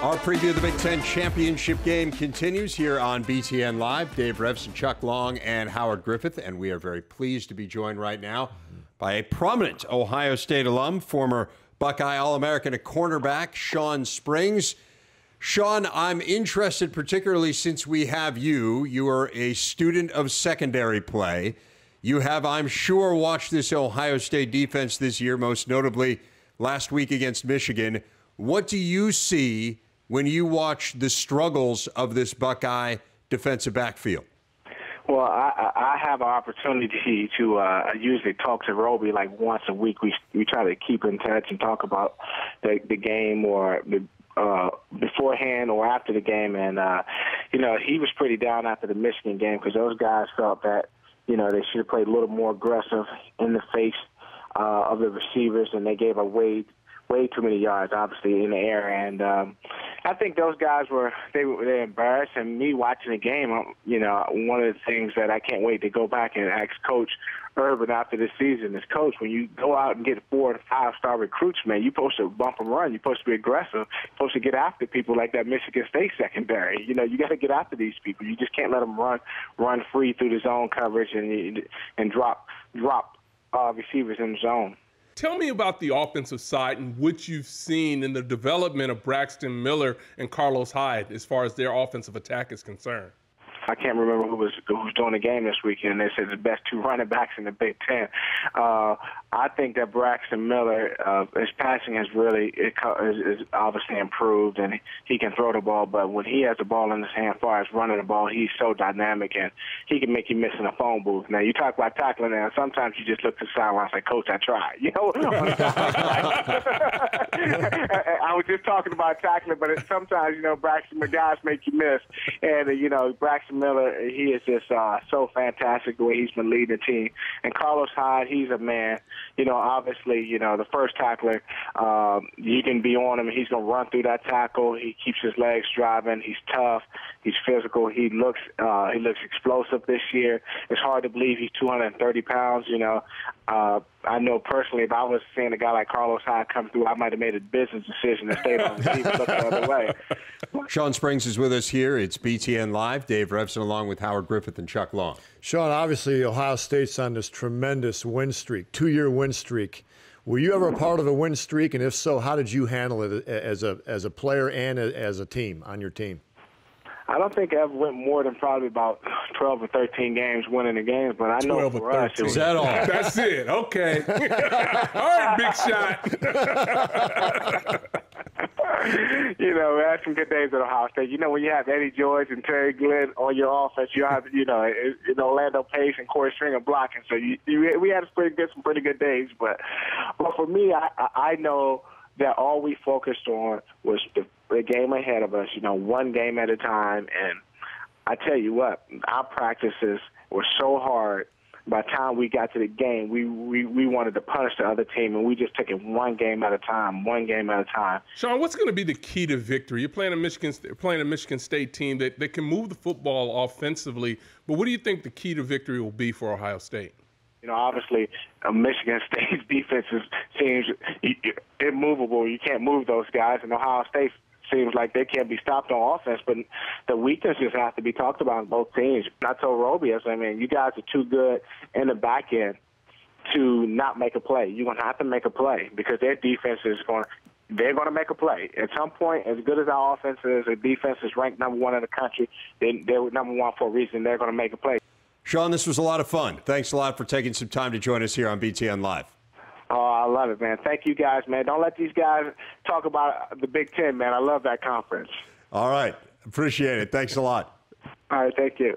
Our preview of the Big Ten championship game continues here on BTN Live. Dave Revson, Chuck Long, and Howard Griffith. And we are very pleased to be joined right now by a prominent Ohio State alum, former Buckeye All-American at cornerback, Shawn Springs. Shawn, I'm interested, particularly since we have you. You are a student of secondary play. You have, I'm sure, watched this Ohio State defense this year, most notably last week against Michigan. What do you see when you watch the struggles of this Buckeye defensive backfield? Well, I have an opportunity to usually talk to Roby like once a week. We try to keep in touch and talk about the game or beforehand or after the game. And, he was pretty down after the Michigan game because those guys felt that, they should have played a little more aggressive in the face of the receivers, and they gave away way too many yards, obviously, in the air. And I think those guys were embarrassed. And me watching the game, one of the things that I can't wait to go back and ask Coach Urban after this season is, Coach, when you go out and get 4- to 5-star recruits, man, you're supposed to bump and run. You're supposed to be aggressive. You're supposed to get after people like that Michigan State secondary. You got to get after these people. You just can't let them run free through the zone coverage and drop receivers in the zone. Tell me about the offensive side and what you've seen in the development of Braxton Miller and Carlos Hyde as far as their offensive attack is concerned. I can't remember who was doing the game this weekend. They said the best two running backs in the Big Ten. I think that Braxton Miller, his passing has really is obviously improved, and he can throw the ball. But when he has the ball in his hand, as far as running the ball, he's so dynamic, and he can make you miss in a phone booth. Now, you talk about tackling, and sometimes you just look to the sideline and say, Coach, I tried. I was just talking about tackling, but sometimes, Braxton guys make you miss. And, Braxton Miller, he is just so fantastic the way he's been leading the team. And Carlos Hyde, he's a man. Obviously, the first tackler, you can be on him, and he's going to run through that tackle. He keeps his legs driving. He's tough. He's physical. He looks explosive this year. It's hard to believe he's 230 pounds. I know personally, if I was seeing a guy like Carlos Hyde come through, I might have made a business decision to stay on the team and look the other way. Shawn Springs is with us here. It's BTN Live. Dave Revson along with Howard Griffith and Chuck Long. Shawn, obviously Ohio State's on this tremendous win streak, 2-year win streak. Were you ever a part of a win streak? And if so, how did you handle it as a player and as a team, on your team? I don't think I ever went more than probably about 12 or 13 games winning the games, but I know for us, is that all? That's it. Okay. All right, big shot. We had some good days at Ohio State. When you have Eddie George and Terry Glenn on your offense, you have, Orlando Pace and Corey Stringer blocking. So we had some pretty good days. But for me, I know that all we focused on was the game ahead of us, one game at a time. And I tell you what, our practices were so hard. By the time we got to the game, we wanted to punish the other team, and we just took it one game at a time. Shawn, what's going to be the key to victory? You're playing a Michigan State team that can move the football offensively, but what do you think the key to victory will be for Ohio State? Obviously, Michigan State's defense seems immovable. You can't move those guys, and Ohio State seems like they can't be stopped on offense, but the weaknesses have to be talked about on both teams. I told Roby, you guys are too good in the back end to not make a play. You're going to have to make a play because their defense they're going to make a play. At some point, as good as our offense is, the defense is ranked number 1 in the country. They're number 1 for a reason. They're going to make a play. Shawn, this was a lot of fun. Thanks a lot for taking some time to join us here on BTN Live. Oh, I love it, man. Thank you guys, man. Don't let these guys talk about the Big Ten, man. I love that conference. All right. Appreciate it. Thanks a lot. All right. Thank you.